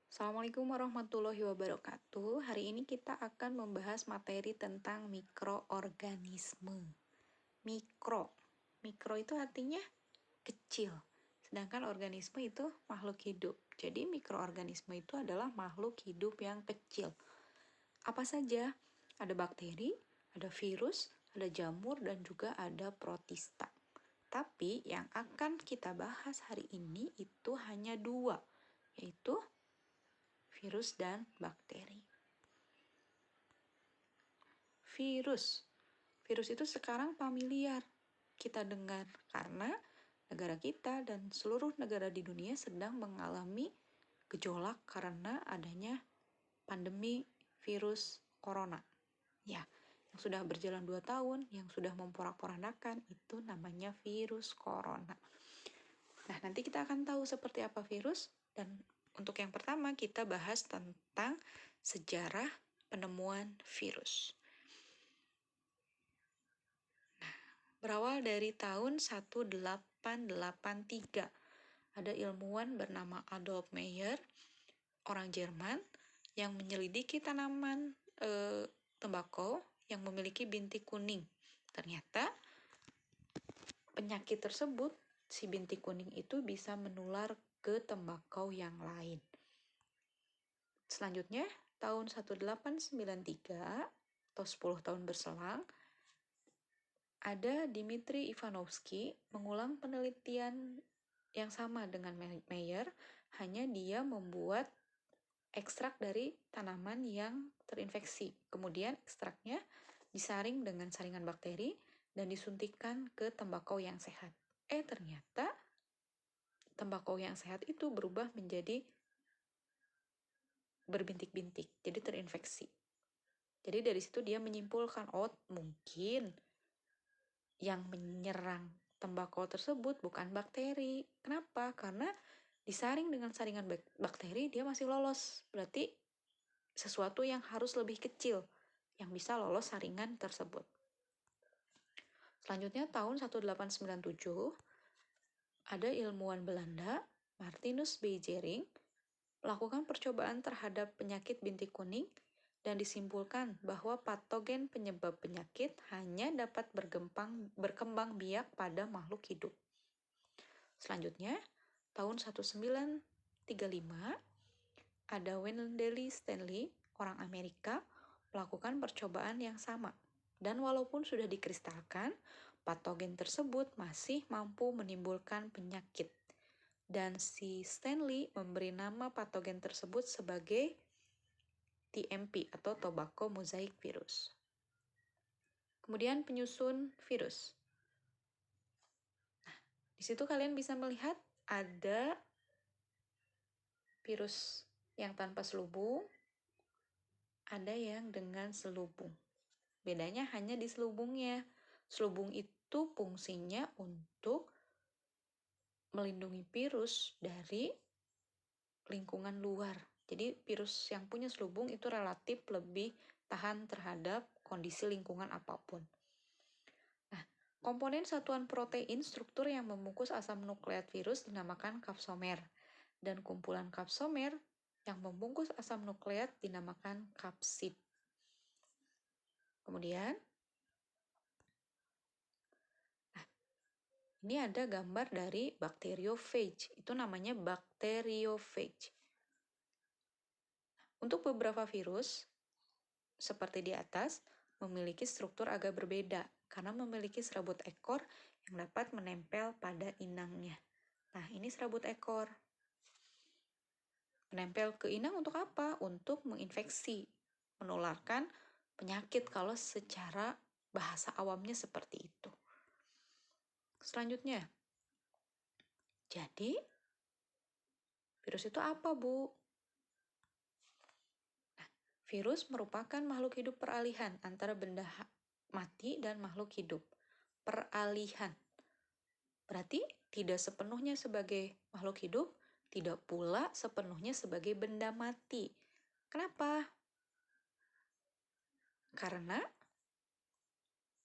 Assalamualaikum warahmatullahi wabarakatuh. Hari ini kita akan membahas materi tentang mikroorganisme. Mikro. Mikro itu artinya kecil. Sedangkan organisme itu makhluk hidup. Jadi mikroorganisme itu adalah makhluk hidup yang kecil. Apa saja? Ada bakteri, ada virus, ada jamur, dan juga ada protista. Tapi yang akan kita bahas hari ini itu hanya dua, yaitu virus dan bakteri. Virus. Virus itu sekarang familiar kita dengar karena negara kita dan seluruh negara di dunia sedang mengalami gejolak karena adanya pandemi virus corona. Ya, yang sudah berjalan 2 tahun, yang sudah memporak-porandakan, itu namanya virus corona. Nah, nanti kita akan tahu seperti apa virus, dan untuk yang pertama kita bahas tentang sejarah penemuan virus. Nah, berawal dari tahun 1883, ada ilmuwan bernama Adolf Meyer, orang Jerman, yang menyelidiki tanaman tembakau yang memiliki bintik kuning. Ternyata penyakit tersebut, si bintik kuning itu bisa menular ke tembakau yang lain. Selanjutnya, tahun 1893 atau 10 tahun berselang, ada Dmitri Ivanovsky mengulang penelitian yang sama dengan Meyer, hanya dia membuat ekstrak dari tanaman yang terinfeksi. Kemudian ekstraknya disaring dengan saringan bakteri dan disuntikkan ke tembakau yang sehat. Ternyata tembakau yang sehat itu berubah menjadi berbintik-bintik, jadi terinfeksi. Jadi dari situ dia menyimpulkan, mungkin yang menyerang tembakau tersebut bukan bakteri. Kenapa? Karena disaring dengan saringan bakteri, dia masih lolos. Berarti sesuatu yang harus lebih kecil yang bisa lolos saringan tersebut. Selanjutnya tahun 1897, ada ilmuwan Belanda, Martinus Beijering, melakukan percobaan terhadap penyakit bintik kuning dan disimpulkan bahwa patogen penyebab penyakit hanya dapat berkembang biak pada makhluk hidup. Selanjutnya, tahun 1935, ada Wendell Stanley, orang Amerika, melakukan percobaan yang sama. Dan walaupun sudah dikristalkan, patogen tersebut masih mampu menimbulkan penyakit. Dan si Stanley memberi nama patogen tersebut sebagai TMP atau Tobacco Mosaic Virus. Kemudian penyusun virus. Nah, di situ kalian bisa melihat ada virus yang tanpa selubung, ada yang dengan selubung. Bedanya hanya di selubungnya. Selubung itu fungsinya untuk melindungi virus dari lingkungan luar. Jadi virus yang punya selubung itu relatif lebih tahan terhadap kondisi lingkungan apapun. Nah, komponen satuan protein struktur yang membungkus asam nukleat virus dinamakan kapsomer. Dan kumpulan kapsomer yang membungkus asam nukleat dinamakan kapsid. Kemudian, ini ada gambar dari bacteriophage. Itu namanya bacteriophage. Untuk beberapa virus, seperti di atas, memiliki struktur agak berbeda karena memiliki serabut ekor yang dapat menempel pada inangnya. Nah, ini serabut ekor. Menempel ke inang untuk apa? Untuk menginfeksi, menularkan penyakit kalau secara bahasa awamnya seperti itu. Selanjutnya, jadi virus itu apa, Bu? Nah, virus merupakan makhluk hidup peralihan antara benda mati dan makhluk hidup. Peralihan. Berarti tidak sepenuhnya sebagai makhluk hidup, tidak pula sepenuhnya sebagai benda mati. Kenapa? Karena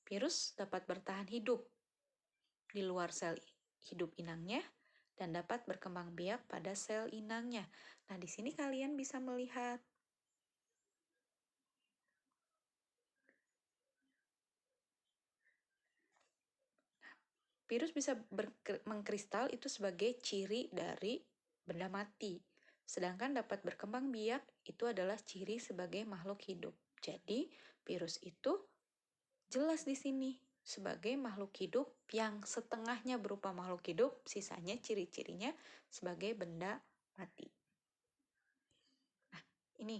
virus dapat bertahan hidup di luar sel hidup inangnya dan dapat berkembang biak pada sel inangnya. Nah, di sini kalian bisa melihat virus bisa mengkristal itu sebagai ciri dari benda mati. Sedangkan dapat berkembang biak itu adalah ciri sebagai makhluk hidup. Jadi, virus itu jelas di sini sebagai makhluk hidup yang setengahnya berupa makhluk hidup, sisanya ciri-cirinya sebagai benda mati. Nah, ini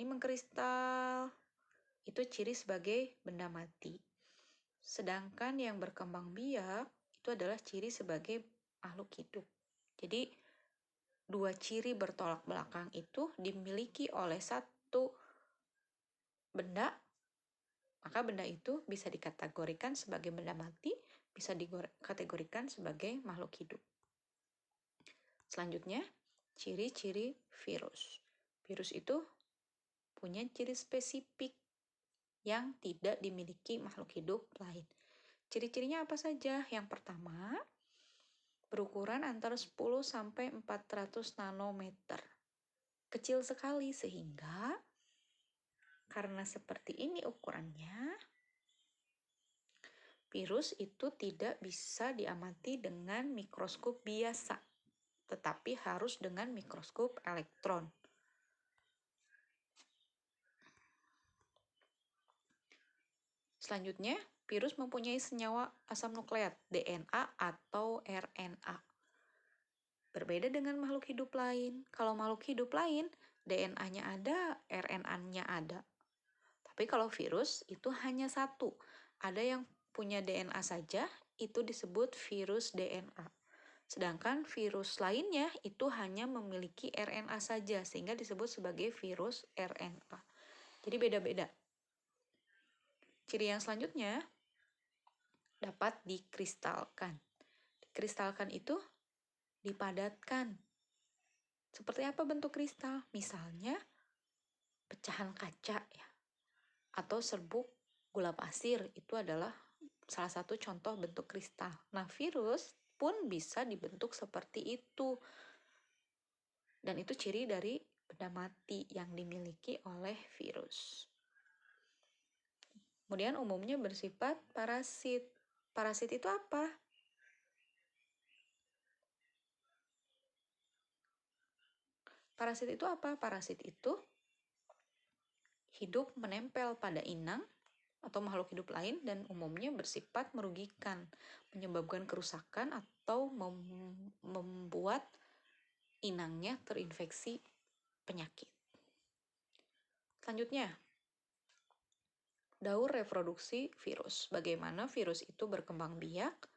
mengkristal itu ciri sebagai benda mati. Sedangkan yang berkembang biak itu adalah ciri sebagai makhluk hidup. Jadi, dua ciri bertolak belakang itu dimiliki oleh satu benda, maka benda itu bisa dikategorikan sebagai benda mati, bisa dikategorikan sebagai makhluk hidup. Selanjutnya, ciri-ciri virus. Virus itu punya ciri spesifik yang tidak dimiliki makhluk hidup lain. Ciri-cirinya apa saja? Yang pertama, berukuran antara 10 sampai 400 nanometer. Kecil sekali sehingga karena seperti ini ukurannya, virus itu tidak bisa diamati dengan mikroskop biasa, tetapi harus dengan mikroskop elektron. Selanjutnya, virus mempunyai senyawa asam nukleat, DNA atau RNA. Berbeda dengan makhluk hidup lain. Kalau makhluk hidup lain, DNA-nya ada, RNA-nya ada. Tapi kalau virus itu hanya satu. Ada yang punya DNA saja, itu disebut virus DNA. Sedangkan virus lainnya itu hanya memiliki RNA saja, sehingga disebut sebagai virus RNA. Jadi beda-beda. Ciri yang selanjutnya dapat dikristalkan. Dikristalkan itu dipadatkan. Seperti apa bentuk kristal? Misalnya pecahan kaca ya, atau serbuk gula pasir, itu adalah salah satu contoh bentuk kristal. Nah, virus pun bisa dibentuk seperti itu. Dan itu ciri dari benda mati yang dimiliki oleh virus. Kemudian umumnya bersifat parasit. Parasit itu apa? Parasit itu apa? Parasit itu hidup menempel pada inang atau makhluk hidup lain dan umumnya bersifat merugikan, menyebabkan kerusakan atau membuat inangnya terinfeksi penyakit. Selanjutnya, daur reproduksi virus. Bagaimana virus itu berkembang biak?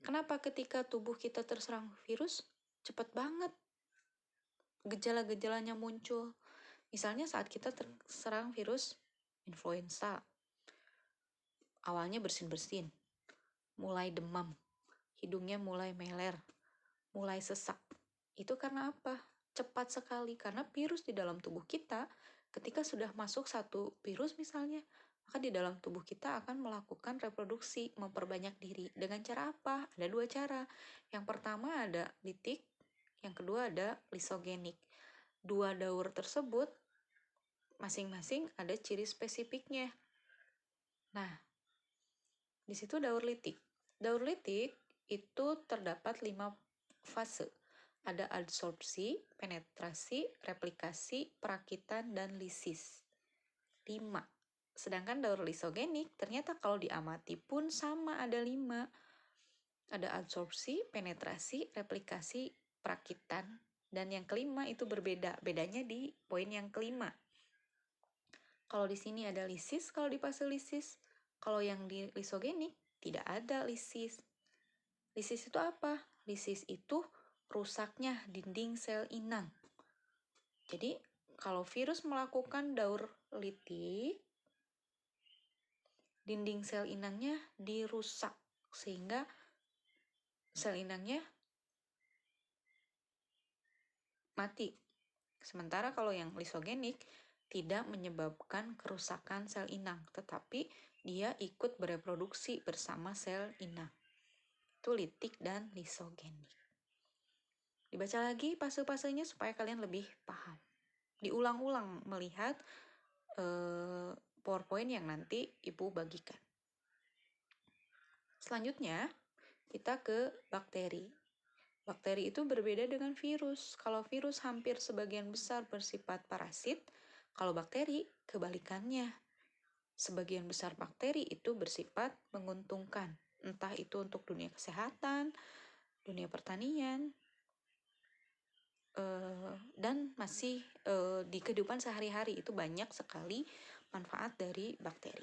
Kenapa ketika tubuh kita terserang virus, cepat banget gejala-gejalanya muncul? Misalnya saat kita terserang virus influenza, awalnya bersin-bersin, mulai demam, hidungnya mulai meler, mulai sesak. Itu karena apa? Cepat sekali, karena virus di dalam tubuh kita, ketika sudah masuk satu virus misalnya, maka di dalam tubuh kita akan melakukan reproduksi, memperbanyak diri. Dengan cara apa? Ada dua cara. Yang pertama ada litik, yang kedua ada lisogenik. Dua daur tersebut masing-masing ada ciri spesifiknya. Nah, di situ daur litik. Daur litik itu terdapat 5 fase. Ada adsorpsi, penetrasi, replikasi, perakitan, dan lisis. 5. Sedangkan daur lisogenik ternyata kalau diamati pun sama ada 5. Ada adsorpsi, penetrasi, replikasi, perakitan, dan yang kelima itu berbeda. Bedanya di poin yang kelima. Kalau di sini ada lisis, kalau di fase lisis. Kalau yang di lisogenik tidak ada lisis. Lisis itu apa? Lisis itu rusaknya dinding sel inang. Jadi, kalau virus melakukan daur litik, dinding sel inangnya dirusak sehingga sel inangnya mati. Sementara kalau yang lisogenik tidak menyebabkan kerusakan sel inang, tetapi dia ikut bereproduksi bersama sel inang. Itu litik dan lisogenik. Dibaca lagi fase-fasenya supaya kalian lebih paham. Diulang-ulang melihat PowerPoint yang nanti Ibu bagikan. Selanjutnya, kita ke bakteri. Bakteri itu berbeda dengan virus. Kalau virus hampir sebagian besar bersifat parasit, kalau bakteri kebalikannya. Sebagian besar bakteri itu bersifat menguntungkan, entah itu untuk dunia kesehatan, dunia pertanian, dan masih di kehidupan sehari-hari itu banyak sekali manfaat dari bakteri.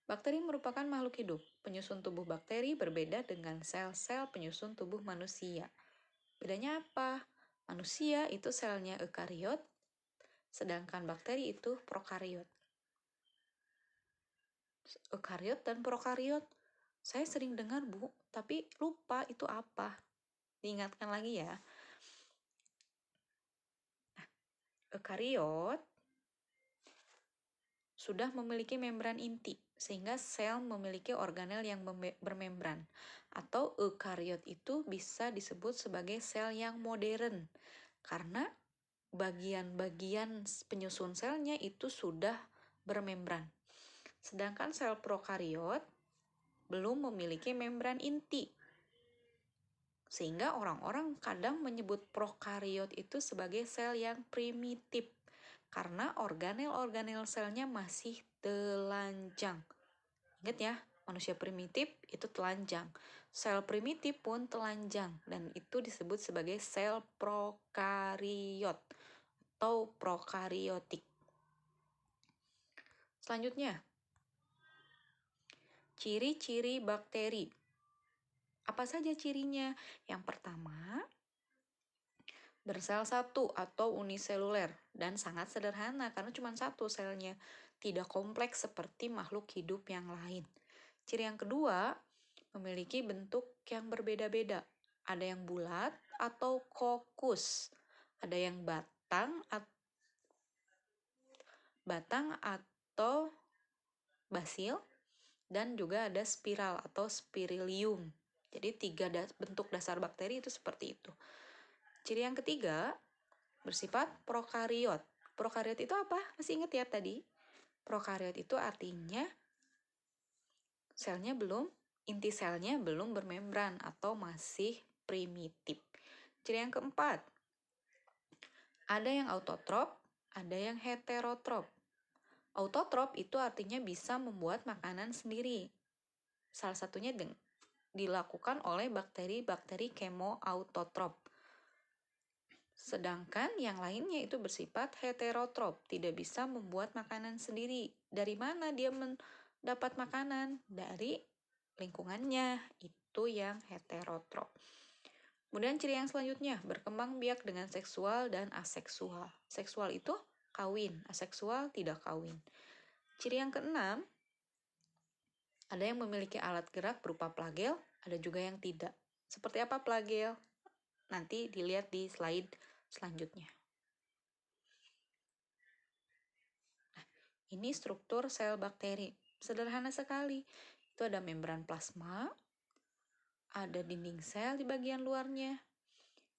Bakteri merupakan makhluk hidup. Penyusun tubuh bakteri berbeda dengan sel-sel penyusun tubuh manusia. Bedanya apa? Manusia itu selnya eukariot, sedangkan bakteri itu prokariot. Eukariot dan prokariot. Saya sering dengar, Bu, tapi lupa itu apa. Diingatkan lagi ya. Eukariot sudah memiliki membran inti, sehingga sel memiliki organel yang bermembran. Atau eukariot itu bisa disebut sebagai sel yang modern, karena bagian-bagian penyusun selnya itu sudah bermembran. Sedangkan sel prokariot belum memiliki membran inti. Sehingga orang-orang kadang menyebut prokariot itu sebagai sel yang primitif, karena organel-organel selnya masih telanjang. Ingat ya, manusia primitif itu telanjang. Sel primitif pun telanjang, dan itu disebut sebagai sel prokariot atau prokariotik. Selanjutnya, ciri-ciri bakteri. Apa saja cirinya? Yang pertama, bersel satu atau uniseluler dan sangat sederhana karena cuma satu selnya, tidak kompleks seperti makhluk hidup yang lain. Ciri yang kedua, memiliki bentuk yang berbeda-beda. Ada yang bulat atau kokus, ada yang batang atau basil, dan juga ada spiral atau spirilium. Jadi 3 bentuk dasar bakteri itu seperti itu. Ciri yang ketiga, bersifat prokariot. Prokariot itu apa? Masih ingat ya tadi? Prokariot itu artinya inti selnya belum bermembran atau masih primitif. Ciri yang keempat, ada yang autotrop, ada yang heterotrop. Autotrop itu artinya bisa membuat makanan sendiri. Salah satunya dilakukan oleh bakteri-bakteri kemoautotrop. Sedangkan yang lainnya itu bersifat heterotrop, tidak bisa membuat makanan sendiri. Dari mana dia mendapat makanan? Dari lingkungannya, itu yang heterotrop. Kemudian ciri yang selanjutnya, berkembang biak dengan seksual dan aseksual. Seksual itu kawin, aseksual tidak kawin. Ciri yang keenam, ada yang memiliki alat gerak berupa flagel, ada juga yang tidak. Seperti apa flagel? Nanti dilihat di slide selanjutnya. Nah, ini struktur sel bakteri. Sederhana sekali. Itu ada membran plasma, ada dinding sel di bagian luarnya,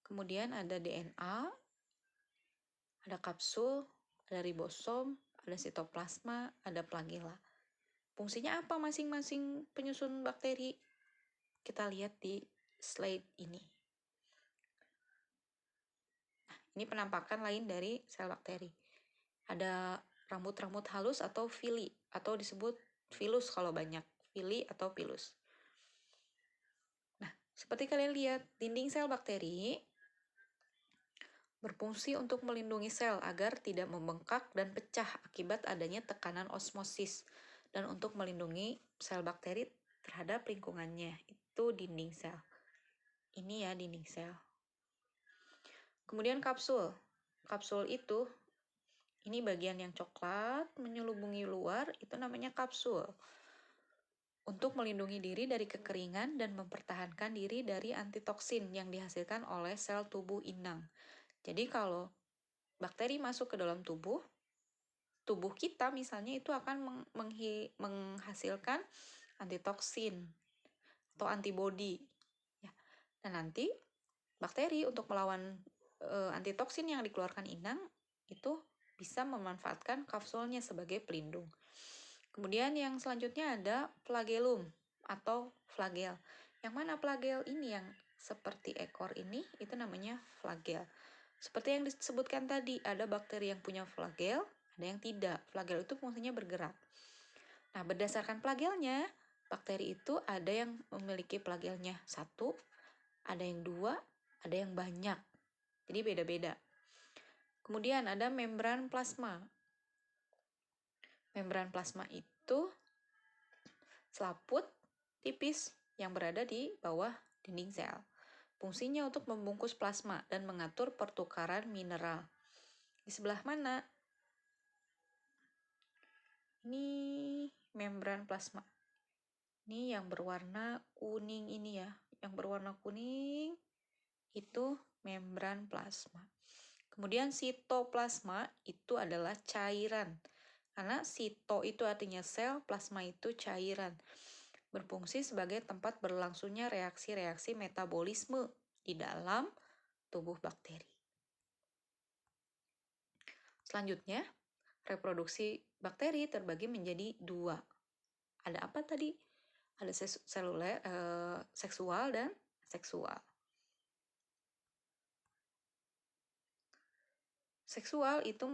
kemudian ada DNA, ada kapsul, ada ribosom, ada sitoplasma, ada flagela. Fungsinya apa masing-masing penyusun bakteri? Kita lihat di slide ini. Nah, ini penampakan lain dari sel bakteri. Ada rambut-rambut halus atau villi, atau disebut filus kalau banyak, villi atau pilus. Nah, seperti kalian lihat, dinding sel bakteri berfungsi untuk melindungi sel agar tidak membengkak dan pecah akibat adanya tekanan osmosis, dan untuk melindungi sel bakteri terhadap lingkungannya, itu dinding sel. Ini ya dinding sel. Kemudian kapsul. Kapsul itu, ini bagian yang coklat menyelubungi luar, itu namanya kapsul. Untuk melindungi diri dari kekeringan dan mempertahankan diri dari antitoksin yang dihasilkan oleh sel tubuh inang. Jadi kalau bakteri masuk ke dalam tubuh kita misalnya itu akan menghasilkan antitoksin atau antibodi. Ya. Dan nanti bakteri untuk melawan antitoksin yang dikeluarkan inang itu bisa memanfaatkan kapsulnya sebagai pelindung. Kemudian yang selanjutnya ada flagellum atau flagel. Yang mana flagel ini yang seperti ekor ini itu namanya flagel. Seperti yang disebutkan tadi, ada bakteri yang punya flagel, ada yang tidak. Flagel itu fungsinya bergerak. Nah, berdasarkan flagelnya, bakteri itu ada yang memiliki flagelnya 1, ada yang 2, ada yang banyak. Jadi beda-beda. Kemudian ada membran plasma. Membran plasma itu selaput tipis yang berada di bawah dinding sel. Fungsinya untuk membungkus plasma dan mengatur pertukaran mineral. Di sebelah mana? Ini membran plasma. Ini yang berwarna kuning ini ya. Yang berwarna kuning itu membran plasma. Kemudian sitoplasma itu adalah cairan. Karena sito itu artinya sel, plasma itu cairan. Berfungsi sebagai tempat berlangsungnya reaksi-reaksi metabolisme di dalam tubuh bakteri. Selanjutnya, reproduksi bakteri terbagi menjadi 2. Ada apa tadi? Ada seluler, seksual dan seksual. Seksual itu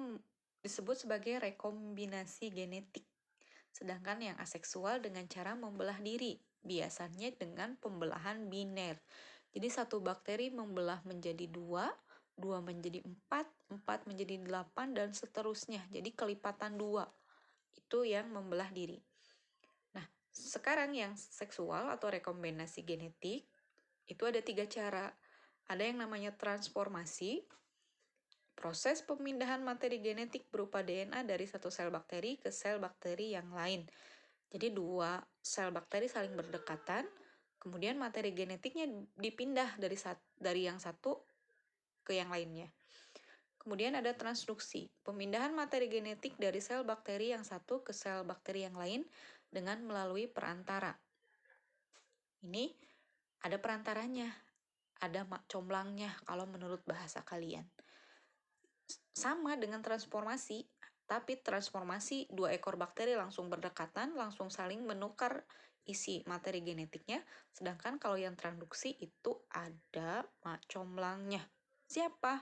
disebut sebagai rekombinasi genetik. Sedangkan yang aseksual dengan cara membelah diri, biasanya dengan pembelahan biner. Jadi satu bakteri membelah menjadi 2, 2 menjadi 4, 4 menjadi 8, dan seterusnya. Jadi kelipatan 2. Itu yang membelah diri. Nah, sekarang yang seksual atau rekombinasi genetik, itu ada 3 cara. Ada yang namanya transformasi, proses pemindahan materi genetik berupa DNA dari satu sel bakteri ke sel bakteri yang lain. Jadi 2 sel bakteri saling berdekatan, kemudian materi genetiknya dipindah dari yang satu ke yang lainnya. Kemudian ada transduksi, pemindahan materi genetik dari sel bakteri yang satu ke sel bakteri yang lain dengan melalui perantara. Ini ada perantaranya, ada comblangnya kalau menurut bahasa kalian. Sama dengan transformasi, tapi transformasi 2 ekor bakteri langsung berdekatan, langsung saling menukar isi materi genetiknya, sedangkan kalau yang transduksi itu ada comblangnya. Siapa?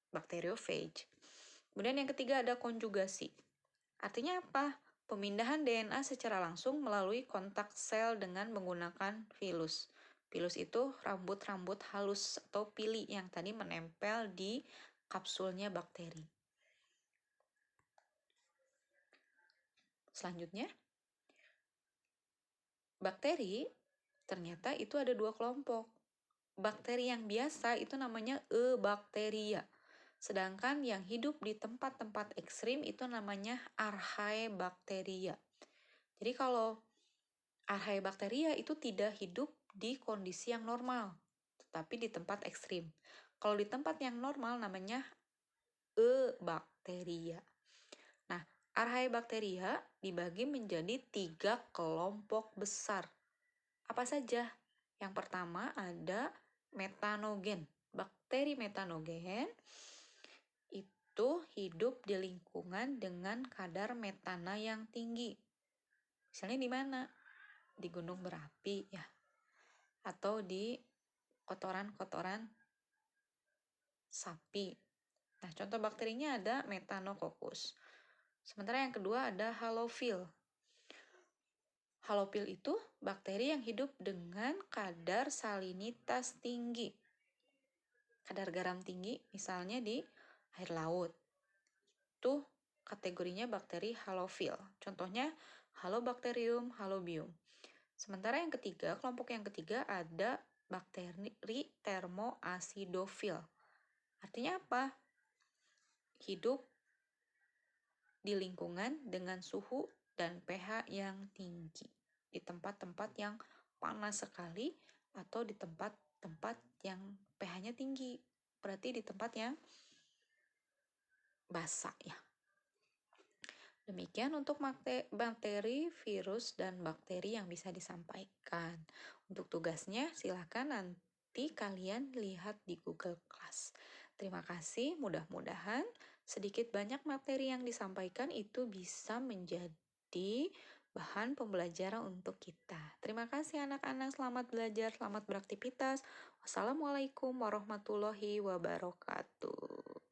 Bakteriofage. Kemudian yang ketiga ada konjugasi. Artinya apa? Pemindahan DNA secara langsung melalui kontak sel dengan menggunakan pilus. Pilus itu rambut-rambut halus atau pili yang tadi menempel di kapsulnya bakteri. Selanjutnya, bakteri ternyata itu ada 2 kelompok. Bakteri yang biasa itu namanya eubakteria. Sedangkan yang hidup di tempat-tempat ekstrim itu namanya archaebacteria. Jadi kalau archaebacteria itu tidak hidup di kondisi yang normal, tetapi di tempat ekstrim. Kalau di tempat yang normal namanya eubakteria. Nah, archaebacteria dibagi menjadi 3 kelompok besar. Apa saja? Yang pertama ada metanogen. Bakteri metanogen itu hidup di lingkungan dengan kadar metana yang tinggi. Misalnya di mana? Di gunung berapi ya. Atau di kotoran-kotoran sapi. Nah, contoh bakterinya ada Methanococcus. Sementara yang kedua ada halofil. Halofil itu bakteri yang hidup dengan kadar salinitas tinggi. Kadar garam tinggi misalnya di air laut. Itu kategorinya bakteri halofil. Contohnya Halobacterium, Halobium. Sementara yang ketiga, kelompok yang ketiga ada bakteri termoasidofil. Artinya apa? Hidup di lingkungan dengan suhu dan pH yang tinggi. Di tempat-tempat yang panas sekali atau di tempat-tempat yang pH-nya tinggi. Berarti di tempat yang basah ya. Demikian untuk bakteri, virus, dan bakteri yang bisa disampaikan. Untuk tugasnya silakan nanti kalian lihat di Google Class. Terima kasih, mudah-mudahan sedikit banyak materi yang disampaikan itu bisa menjadi bahan pembelajaran untuk kita. Terima kasih anak-anak, selamat belajar, selamat beraktivitas. Wassalamualaikum warahmatullahi wabarakatuh.